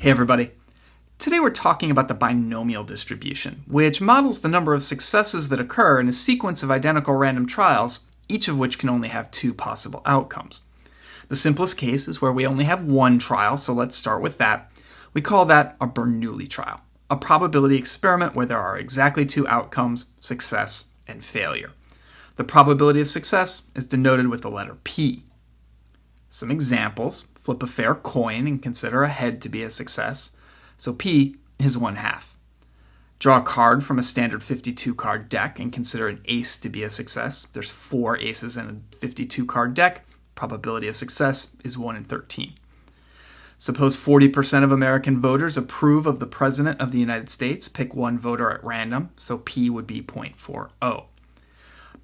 Hey everybody. Today we're talking about the binomial distribution, which models the number of successes that occur in a sequence of identical random trials, each of which can only have two possible outcomes. The simplest case is where we only have one trial, so let's start with that. We call that a Bernoulli trial, a probability experiment where there are exactly two outcomes, success and failure. The probability of success is denoted with the letter P. Some examples: flip a fair coin and consider a head to be a success, so P is 1/2. Draw a card from a standard 52 card deck and consider an ace to be a success. There's 4 aces in a 52 card deck. Probability of success is 1 in 13. Suppose 40% of American voters approve of the President of the United States. Pick one voter at random, so P would be 0.40.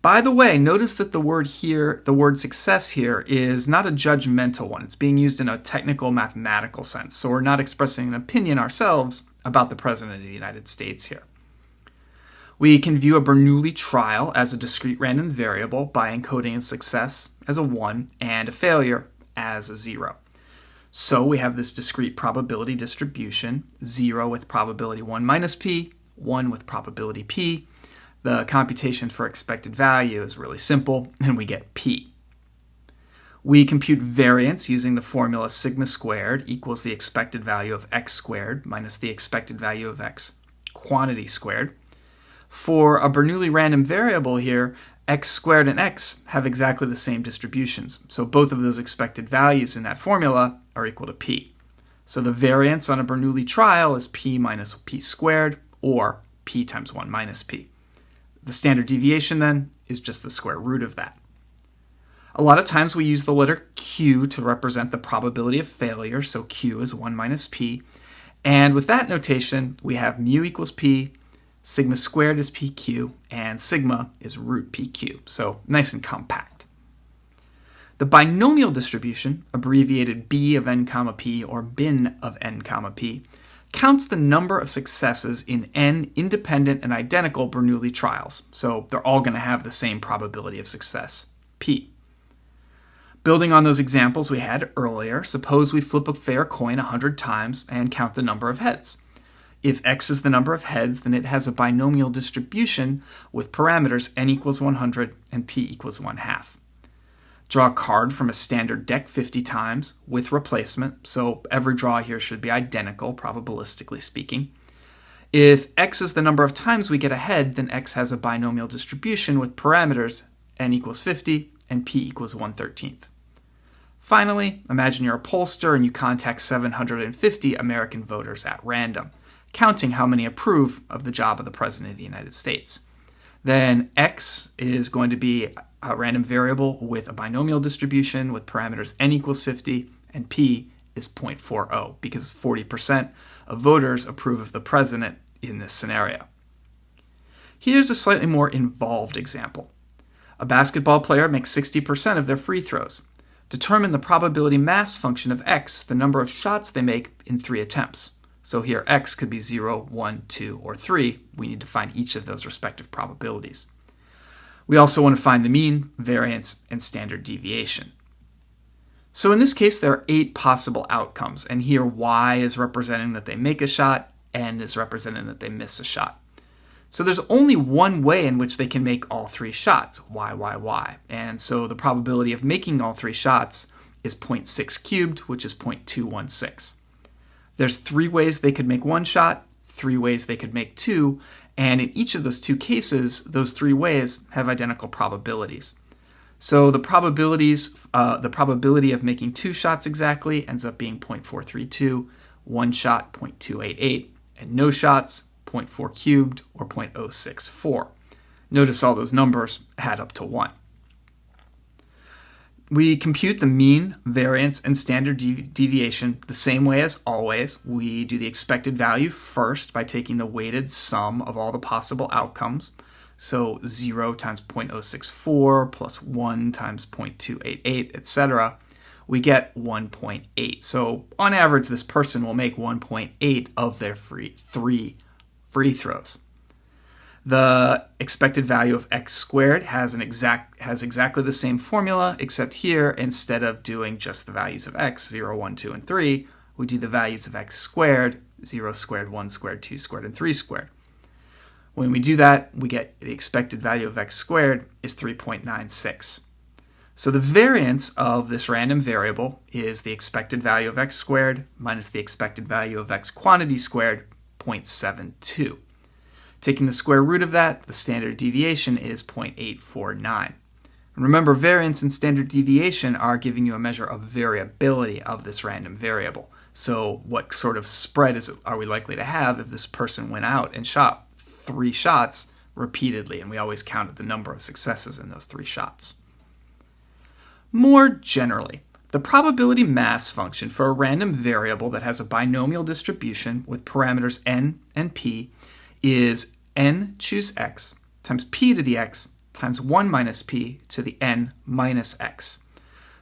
By the way, notice that the word success here is not a judgmental one. It's being used in a technical mathematical sense, so we're not expressing an opinion ourselves about the President of the United States here. We can view a Bernoulli trial as a discrete random variable by encoding a success as a 1 and a failure as a 0. So we have this discrete probability distribution, 0 with probability 1 minus P, 1 with probability P. The computation for expected value is really simple, and we get P. We compute variance using the formula sigma squared equals the expected value of x squared minus the expected value of x quantity squared. For a Bernoulli random variable here, x squared and x have exactly the same distributions, so both of those expected values in that formula are equal to P. So the variance on a Bernoulli trial is P minus P squared, or P times 1 minus P. The standard deviation, then, is just the square root of that. A lot of times we use the letter Q to represent the probability of failure, so Q is 1 minus P. And with that notation, we have mu equals P, sigma squared is PQ, and sigma is root PQ, so nice and compact. The binomial distribution, abbreviated B of n comma P or bin of n comma P, counts the number of successes in n independent and identical Bernoulli trials, so they're all going to have the same probability of success, P. Building on those examples we had earlier, suppose we flip a fair coin 100 times and count the number of heads. If x is the number of heads, then it has a binomial distribution with parameters n equals 100 and p equals 1/2. Draw a card from a standard deck 50 times with replacement, so every draw here should be identical, probabilistically speaking. If x is the number of times we get a head, then x has a binomial distribution with parameters n equals 50 and p equals 1/13. Finally, imagine you're a pollster and you contact 750 American voters at random, counting how many approve of the job of the President of the United States. Then x is going to be a random variable with a binomial distribution with parameters n equals 50 and p is 0.40 because 40% of voters approve of the president in this scenario. Here's a slightly more involved example. A basketball player makes 60% of their free throws. Determine the probability mass function of x, the number of shots they make in 3 attempts. So here x could be 0, 1, 2, or 3. We need to find each of those respective probabilities. We also want to find the mean, variance, and standard deviation. So in this case, there are 8 possible outcomes, and here y is representing that they make a shot, n is representing that they miss a shot. So there's only one way in which they can make all 3 shots, y, and so the probability of making all 3 shots is 0.6 cubed, which is 0.216. There's 3 ways they could make 1 shot, 3 ways they could make 2, and in each of those 2 cases, those 3 ways have identical probabilities. So the probability of making 2 shots exactly ends up being 0.432, 1 shot 0.288, and no shots 0.4 cubed or 0.064. Notice all those numbers add up to 1. We compute the mean, variance, and standard deviation the same way as always. We do the expected value first by taking the weighted sum of all the possible outcomes. So 0 times 0.064 plus 1 times 0.288, etc. We get 1.8. So on average, this person will make 1.8 of their 3 free throws. The expected value of x squared has exactly the same formula, except here, instead of doing just the values of x, 0, 1, 2, and 3, we do the values of x squared, 0 squared, 1 squared, 2 squared, and 3 squared. When we do that, we get the expected value of x squared is 3.96. So the variance of this random variable is the expected value of x squared minus the expected value of x quantity squared, 0.72. Taking the square root of that, the standard deviation is 0.849. And remember, variance and standard deviation are giving you a measure of variability of this random variable. So what sort of spread are we likely to have if this person went out and shot 3 shots repeatedly, and we always counted the number of successes in those 3 shots. More generally, the probability mass function for a random variable that has a binomial distribution with parameters n and p is n choose x times p to the x times 1 minus p to the n minus x.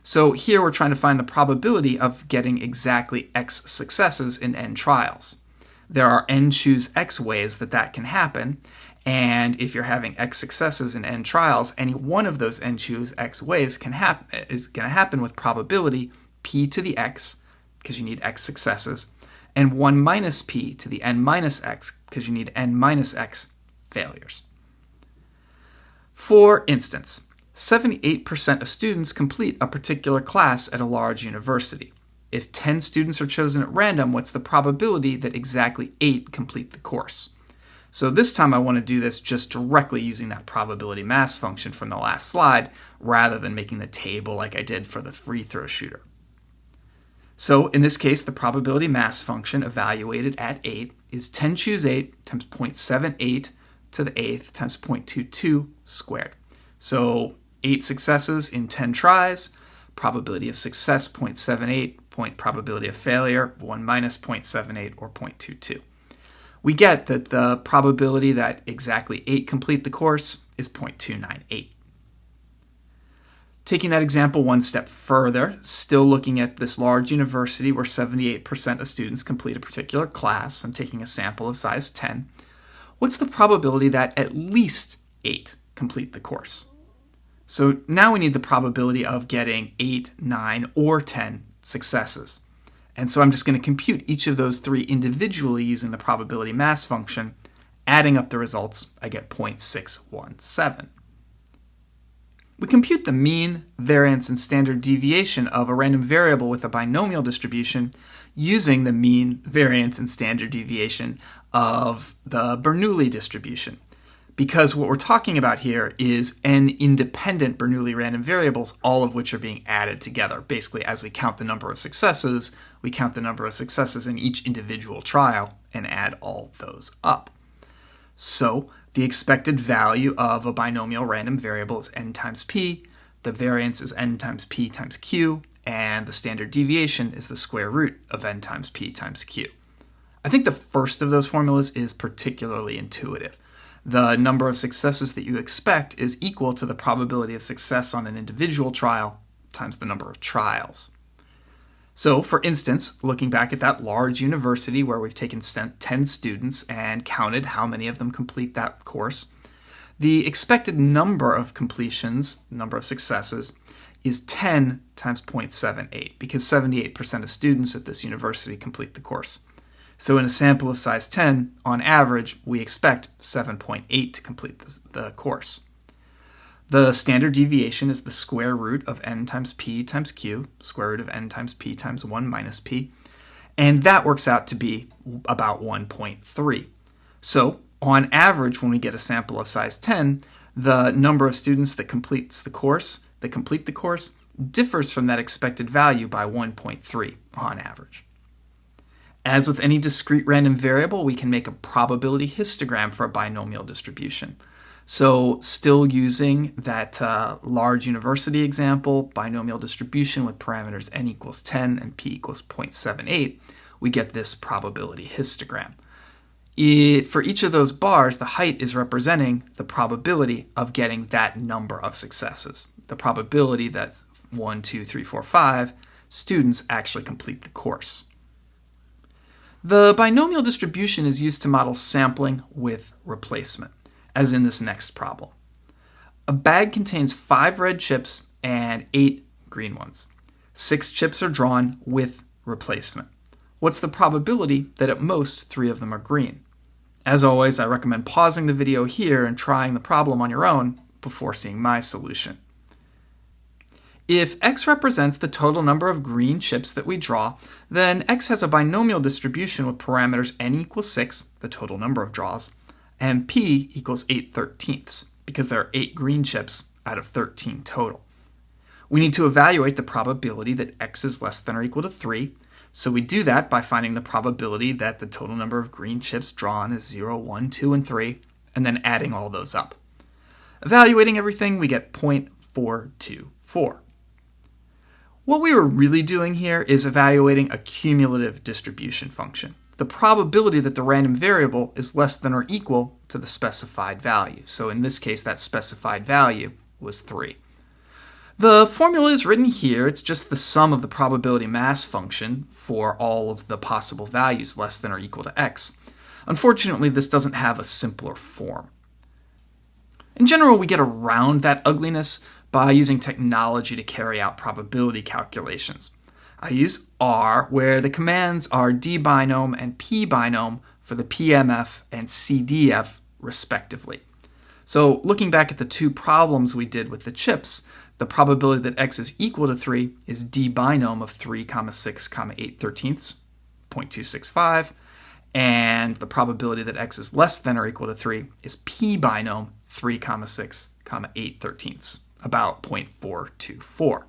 So here we're trying to find the probability of getting exactly x successes in n trials. There are n choose x ways that can happen, and if you're having x successes in n trials, any one of those n choose x ways is going to happen with probability p to the x, because you need x successes, and 1 minus p to the n minus x, because you need n minus x failures. For instance, 78% of students complete a particular class at a large university. If 10 students are chosen at random, what's the probability that exactly 8 complete the course? So this time I want to do this just directly using that probability mass function from the last slide, rather than making the table like I did for the free throw shooter. So in this case, the probability mass function evaluated at 8 is 10 choose 8 times 0.78 to the 8th times 0.22 squared. So 8 successes in 10 tries, probability of success 0.78, probability of failure 1 minus 0.78 or 0.22. We get that the probability that exactly 8 complete the course is 0.298. Taking that example one step further, still looking at this large university where 78% of students complete a particular class, I'm taking a sample of size 10, what's the probability that at least 8 complete the course? So now we need the probability of getting 8, 9, or 10 successes. And so I'm just going to compute each of those 3 individually using the probability mass function. Adding up the results, I get 0.617. We compute the mean, variance, and standard deviation of a random variable with a binomial distribution using the mean, variance, and standard deviation of the Bernoulli distribution. Because what we're talking about here is n independent Bernoulli random variables, all of which are being added together. Basically, as we count the number of successes, we count the number of successes in each individual trial and add all those up. So the expected value of a binomial random variable is n times p, the variance is n times p times q, and the standard deviation is the square root of n times p times q. I think the first of those formulas is particularly intuitive. The number of successes that you expect is equal to the probability of success on an individual trial times the number of trials. So, for instance, looking back at that large university where we've taken 10 students and counted how many of them complete that course, the expected number of completions, number of successes, is 10 times 0.78, because 78% of students at this university complete the course. So in a sample of size 10, on average, we expect 7.8 to complete the course. The standard deviation is the square root of n times p times q, square root of n times p times 1 minus p, and that works out to be about 1.3. So on average, when we get a sample of size 10, the number of students that complete the course differs from that expected value by 1.3 on average. As with any discrete random variable, we can make a probability histogram for a binomial distribution. So still using that large university example, binomial distribution with parameters n equals 10 and p equals 0.78, we get this probability histogram. For each of those bars, the height is representing the probability of getting that number of successes. The probability that 1, 2, 3, 4, 5 students actually complete the course. The binomial distribution is used to model sampling with replacement, as in this next problem. A bag contains 5 red chips and 8 green ones. 6 chips are drawn with replacement. what's the probability that at most 3 of them are green? As always, I recommend pausing the video here and trying the problem on your own before seeing my solution. If x represents the total number of green chips that we draw, then x has a binomial distribution with parameters n equals 6, the total number of draws, and p equals 8/13, because there are 8 green chips out of 13 total. We need to evaluate the probability that x is less than or equal to 3, so we do that by finding the probability that the total number of green chips drawn is 0, 1, 2, and 3, and then adding all those up. Evaluating everything, we get 0.424. What we were really doing here is evaluating a cumulative distribution function, the probability that the random variable is less than or equal to the specified value. So in this case, that specified value was 3. The formula is written here. It's just the sum of the probability mass function for all of the possible values less than or equal to x. Unfortunately, this doesn't have a simpler form. In general, we get around that ugliness by using technology to carry out probability calculations. I use R, where the commands are dbinom and pbinom for the PMF and CDF, respectively. So looking back at the 2 problems we did with the chips, the probability that x is equal to 3 is dbinom of 3, 6, 8/13, 0.265, and the probability that x is less than or equal to 3 is pbinom 3, 6, 8/13, about 0.424.